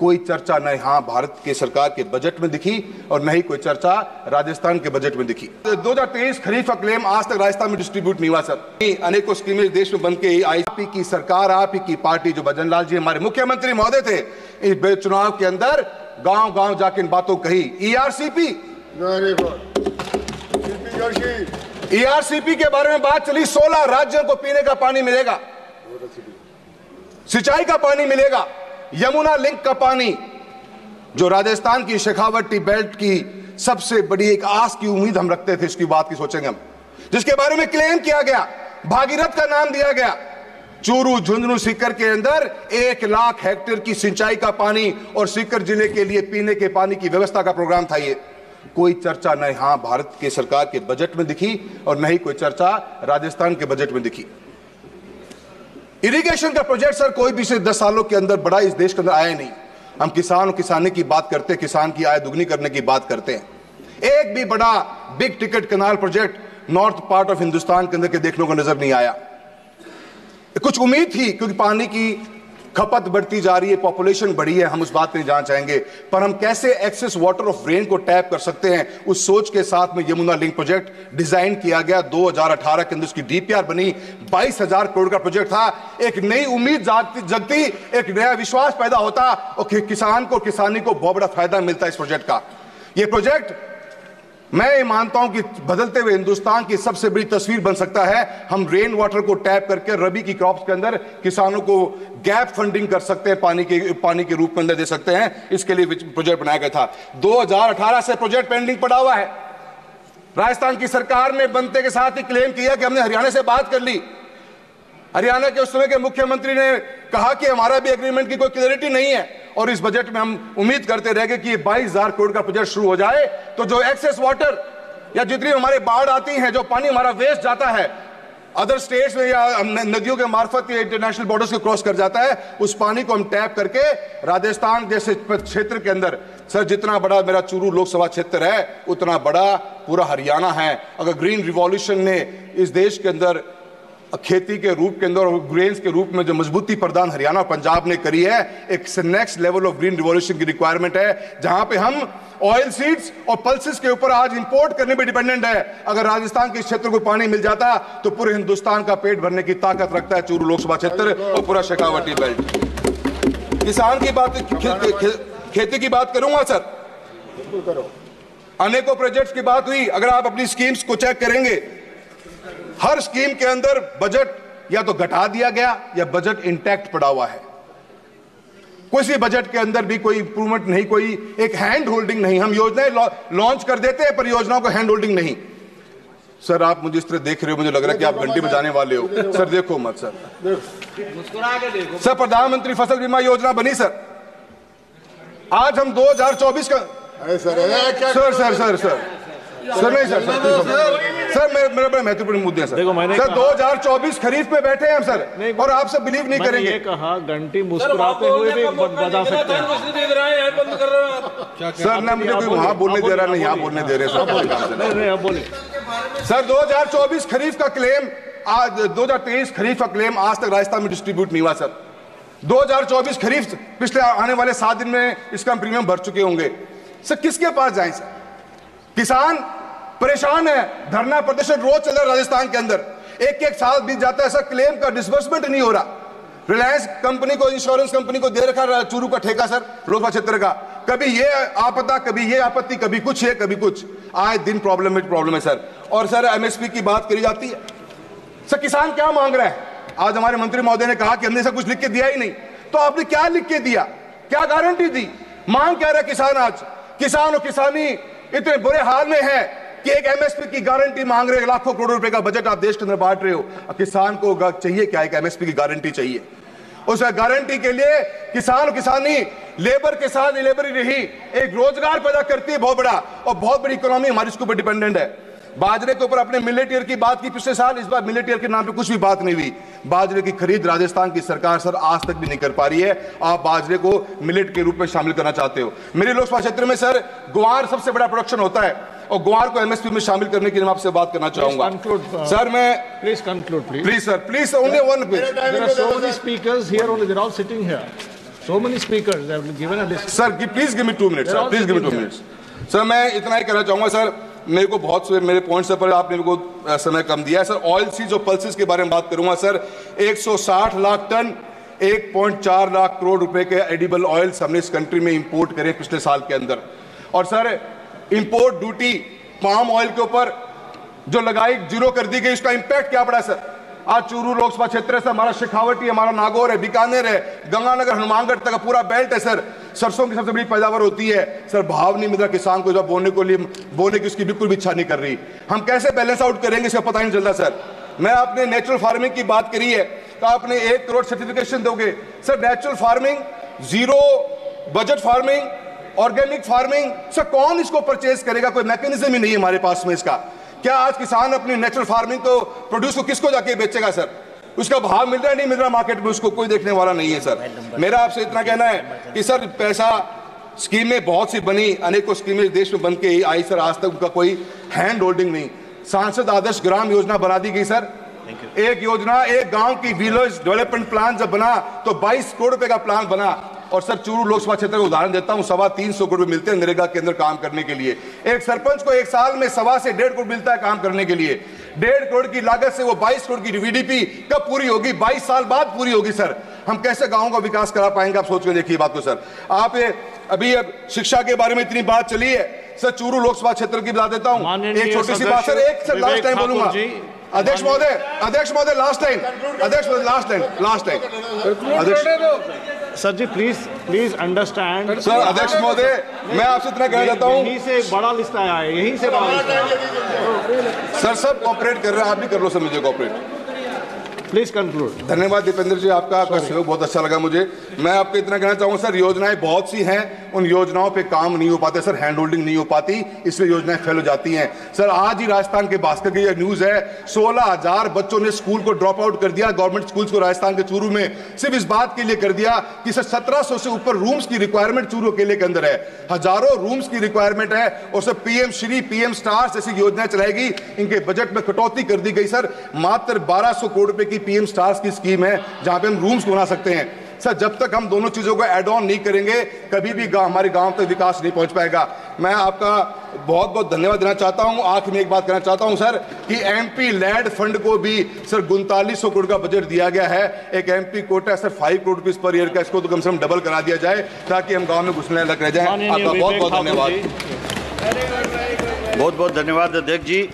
कोई चर्चा न यहाँ भारत के सरकार के बजट में दिखी और न ही कोई चर्चा राजस्थान के बजट में दिखी। 2023 खरीफ का क्लेम आज तक राजस्थान में डिस्ट्रीब्यूट नहीं हुआ सर। अनेकों स्कीमें देश में बन के आई आप की सरकार, आप की पार्टी, जो भजन लाल जी हमारे मुख्यमंत्री महोदय थे, इस चुनाव के अंदर गांव गांव जाके इन बातों कही। ईआरसीपी के बारे में बात चली। 16 राज्यों को पीने का पानी मिलेगा, सिंचाई का पानी मिलेगा, यमुना लिंक का पानी, जो राजस्थान की शेखावटी बेल्ट की सबसे बड़ी एक आस की उम्मीद हम रखते थे, इसकी बात की सोचेंगे हम, जिसके बारे में क्लेम किया गया, भागीरथ का नाम दिया गया। चूरू, झुंझुनू, सीकर के अंदर 1 लाख हेक्टेयर की सिंचाई का पानी और सीकर जिले के लिए पीने के पानी की व्यवस्था का प्रोग्राम था। ये कोई चर्चा न यहाँ भारत के सरकार के बजट में दिखी और न ही कोई चर्चा राजस्थान के बजट में दिखी। इरिगेशन का प्रोजेक्ट सर कोई भी 10 सालों के अंदर बड़ा इस देश के अंदर आया नहीं। हम किसान और किसानी की बात करते हैं, किसान की आय दुगनी करने की बात करते हैं। एक भी बड़ा big ticket canal project north part of Hindustan के अंदर के देखने को नजर नहीं आया। कुछ उम्मीद थी क्योंकि पानी की खपत बढ़ती जा रही है, पॉपुलेशन बढ़ी है, हम उस बात पे नहीं जाना चाहेंगे, पर हम कैसे एक्सेस वाटर ऑफ रेन को टैप कर सकते हैं, उस सोच के साथ में यमुना लिंक प्रोजेक्ट डिजाइन किया गया। 2018 के अंदर उसकी डीपीआर बनी। 22,000 करोड़ का प्रोजेक्ट था। एक नई उम्मीद जगती, एक नया विश्वास पैदा होता और किसान को, किसानी को बहुत बड़ा फायदा मिलता इस प्रोजेक्ट का। यह प्रोजेक्ट मैं मानता हूं कि बदलते हुए हिंदुस्तान की सबसे बड़ी तस्वीर बन सकता है। हम रेन वाटर को टैप करके रबी की क्रॉप्स के अंदर किसानों को गैप फंडिंग कर सकते हैं, पानी के रूप में अंदर दे सकते हैं। इसके लिए प्रोजेक्ट बनाया गया था। 2018 से प्रोजेक्ट पेंडिंग पड़ा हुआ है। राजस्थान की सरकार ने बनते के साथ ही क्लेम किया कि हमने हरियाणा से बात कर ली। हरियाणा के उस समय के मुख्यमंत्री ने कहा कि हमारा भी एग्रीमेंट की कोई क्लैरिटी नहीं है, और इस बजट में हम उम्मीद करते रह गए कि ये 22,000 करोड़ का प्रोजेक्ट शुरू हो जाए तो जो एक्सेस वाटर या जितनी हमारे बाढ़ आती हैं, जो पानी हमारा वेस्ट जाता है अदर स्टेट्स में या नदियों के मार्फत या इंटरनेशनल बॉर्डर्स को क्रॉस कर जाता है, उस पानी को हम टैप करके राजस्थान जैसे क्षेत्र के अंदर, सर जितना बड़ा मेरा चूरू लोकसभा क्षेत्र है उतना बड़ा पूरा हरियाणा है। अगर ग्रीन रिवॉल्यूशन ने इस देश के अंदर खेती के रूप के अंदर और ग्रेन्स के रूप में जो मजबूती प्रदान हरियाणा और पंजाब ने करी है, एक next level of green revolution की रिक्वायरमेंट है, जहां पे हम ऑयल सीड्स और पल्सेस के ऊपर आज इंपोर्ट करने में डिपेंडेंट है। अगर राजस्थान के क्षेत्र को पानी मिल जाता तो पूरे हिंदुस्तान का पेट भरने की ताकत रखता है चूरू लोकसभा क्षेत्र और पूरा शेखावटी बेल्ट। किसान की बात, खेती की बात करूंगा सर। अनेकों प्रोजेक्ट्स की बात हुई। अगर आप अपनी स्कीम्स को चेक करेंगे, हर स्कीम के अंदर बजट या तो घटा दिया गया या बजट इंटैक्ट पड़ा हुआ है। किसी बजट के अंदर भी कोई इंप्रूवमेंट नहीं, कोई एक हैंड होल्डिंग नहीं। हम योजनाएं लॉन्च कर देते हैं पर योजनाओं को हैंड होल्डिंग नहीं। सर आप मुझे इस तरह देख रहे हो, मुझे लग रहा है कि आप घंटी बजाने वाले हो। सर देखो मत सर, मुस्कुरा के देखो। सर प्रधानमंत्री फसल बीमा योजना बनी सर। आज हम 2024 का सर नहीं सर मेरे बड़े महत्वपूर्ण मुद्दे हैं सर। सर 2024 खरीफ में बैठे हैं हम सर, और आप सब बिलीव नहीं करेंगे। ये कहा घंटी मुस्कुराते हुए भी बजा सकते हैं सर। ना मुझे कोई वहां बोलने दे रहा, नहीं यहाँ बोलने दे रहे सर। 2024 खरीफ का क्लेम आज 2023 खरीफ का क्लेम आज तक राजस्थान में डिस्ट्रीब्यूट नहीं हुआ सर। 2024 खरीफ पिछले आने वाले 7 दिन में इसका प्रीमियम भर चुके होंगे सर। किसके पास जाएं सर? किसान परेशान है, धरना प्रदर्शन रोज चल रहा है राजस्थान के अंदर। एक साल बीत जाता है सर, क्लेम का डिसबर्समेंट नहीं हो रहा। रिलायंस कंपनी को, इंश्योरेंस कंपनी को दे रखा चूरू का ठेका सर, लोकसभा क्षेत्र का। कभी ये आपदा, कभी ये आपत्ति, कभी कुछ है, कभी कुछ। आए दिन प्रॉब्लम है सर। और सर एमएसपी की बात करी जाती है सर। किसान क्या मांग रहा है? आज हमारे मंत्री महोदय ने कहा कि हमने सब कुछ लिख के दिया ही नहीं। तो आपने क्या लिख के दिया? क्या गारंटी दी? मांग क्या रहा है किसान? आज किसान और किसानी इतने बुरे हाल में है कि एक एमएसपी की गारंटी मांग रहे। लाखों करोड़ रुपए का बजट आप देश के अंदर बांट रहे हो। किसान को चाहिए क्या? एक एमएसपी की गारंटी चाहिए। उस गारंटी के लिए किसान और किसानी लेबर के साथ लेबर ही रही, एक रोजगार पैदा करती है बहुत बड़ा, और बहुत बड़ी इकोनॉमी हमारी इसके ऊपर डिपेंडेंट है। बाजरे के ऊपर अपने मिलेट ईयर की बात की पिछले साल, इस बार मिलेट ईयर के नाम पे कुछ भी बात नहीं हुई। बाजरे की खरीद राजस्थान की सरकार सर आज तक भी नहीं कर पा रही है। आप बाजरे को मिलेट के रूप में शामिल करना चाहते हो। मेरे लोकसभा क्षेत्र में सर ग्वार सबसे बड़ा प्रोडक्शन होता है, और ग्वार को एमएसपी में शामिल करने के लिए मैं आपसे बात करना चाहूंगा सर। मैं please conclude please sir, please only one There are so many speakers here only, they're all sitting here. So many speakers have given a list. Sir please give me 2 minutes sir, please give me 2 minutes sir. मैं इतना ही कहना चाहूंगा sir, मेरे को बहुत से मेरे points पर आपने मेरे को समय कम दिया है सर। ऑयल सीज और पल्सेस के बारे में बात करूंगा सर। 160 लाख टन 1.4 लाख करोड़ रुपए के एडिबल ऑयल्स हमने इस कंट्री में इंपोर्ट करे पिछले साल के अंदर। और sir import duty palm oil के ऊपर जो लगाई जीरो कर दी गई, उसका इंपैक्ट क्या पड़ा सर। आज चूरू लोकसभा क्षेत्र से हमारा शेखावटी, हमारा नागौर है, बीकानेर है, गंगानगर, हनुमानगढ़ तक का पूरा बेल्ट है सर। सरसों की सबसे बड़ी पैदावार होती है सर। भाव नहीं मिल रहा किसान को, जब बोने की उसकी बिल्कुल भी इच्छा नहीं कर रही। हम कैसे बैलेंस आउट करेंगे इसका पता ही नहीं चलता सर। मैं आपने नेचुरल फार्मिंग की बात करी है तो आपने 1 करोड़ सर्टिफिकेशन दोगे sir. Natural farming, zero budget farming, organic farming, sir कौन इसको परचेज करेगा? कोई मैकेनिज्म ही नहीं है हमारे पास में इसका। क्या आज किसान अपनी नेचुरल फार्मिंग को प्रोड्यूस को किसको जाके बेचेगा सर? उसका भाव मिल रहा है नहीं मिल रहा मार्केट में, उसको कोई देखने वाला नहीं है सर। मेरा आपसे इतना कहना है कि सर पैसा स्कीमें बहुत सी बनी, अनेकों स्कीमें देश में बन के ही आई सर, आज तक उनका कोई हैंड होल्डिंग नहीं। सांसद आदर्श ग्राम योजना बना दी गई सर। एक योजना, एक गांव की विलेज डेवलपमेंट प्लान जब बना तो 22 करोड़ रुपए का प्लान बना। और सर चूरू लोकसभा क्षेत्र का उदाहरण देता हूं, 325 करोड़ मिलते हैं नरेगा के अंदर काम करने के लिए। एक सरपंच को एक साल में 1.25 से 1.5 करोड़ मिलता है काम करने के लिए। 1.5 करोड़ की लागत से वो 22 करोड़ की वीडीपी कब पूरी होगी? 22 साल बाद पूरी होगी सर। हम कैसे गांवों का विकास करा पाएंगे? आप सोच कर देखिए बात को सर। आप अभी शिक्षा के बारे में इतनी बात चली है सर, चूरू लोकसभा क्षेत्र की बता देता हूं, एक छोटी सी बात सर, एक सर लास्ट टाइम बोलूंगा। अध्यक्ष महोदय लास्ट टाइम, लास्ट टाइम अध्यक्ष sir ji please understand. Sir अध्यक्ष महोदय मैं आपसे इतना कहना चाहता हूँ, यहीं से बड़ा लिस्ट आया है, यहीं से बड़ा लिस्ट आया। सर सब कॉपरेट कर रहे हैं, आप भी कर लो सर मुझे कॉपरेट। Please conclude. धन्यवाद दीपेंद्र जी, आपका सहयोग बहुत अच्छा लगा मुझे। मैं आपको इतना कहना चाहूंगा सर, योजनाएं बहुत सी हैं, उन योजनाओं पे काम नहीं हो पाते सर, हैंड होल्डिंग नहीं हो पाती, इसलिए योजनाएं फेल हो जाती हैं सर। आज ही राजस्थान के भास्कर की यह न्यूज है, 16,000 बच्चों ने स्कूल को ड्रॉप आउट कर दिया, गवर्नमेंट स्कूल्स को राजस्थान के चूरू में, सिर्फ इस बात के लिए कर दिया कि सर 1700 से ऊपर रूम्स की रिक्वायरमेंट चूरू अकेले के अंदर है, हजारों रूम्स की रिक्वायरमेंट है। और sir PM Shri, PM stars जैसी योजनाएं चलाएगी, इनके बजट में कटौती कर दी गई सर। मात्र 1200 करोड़ रुपए की पीएम स्टार्स की स्कीम है जहां पे हम रूम्स बना सकते हैं सर। जब तक हम दोनों चीजों को ऐड ऑन नहीं करेंगे, कभी भी हमारे गांव तक विकास नहीं पहुंच पाएगा। मैं आपका बहुत बहुत धन्यवाद देना चाहता हूं। आखिर में एक बात कहना चाहता हूं सर कि एमपी लैंड फंड को भी सर 3900 करोड़ का बजट दिया गया है। एक MP quota sir 5 crore rupees per year का, इसको तो कम से कम डबल करा दिया जाए ताकि हम गांव में घुसने लग रह जाए। आपका बहुत बहुत धन्यवाद। बहुत बहुत धन्यवाद अध्यक्ष जी।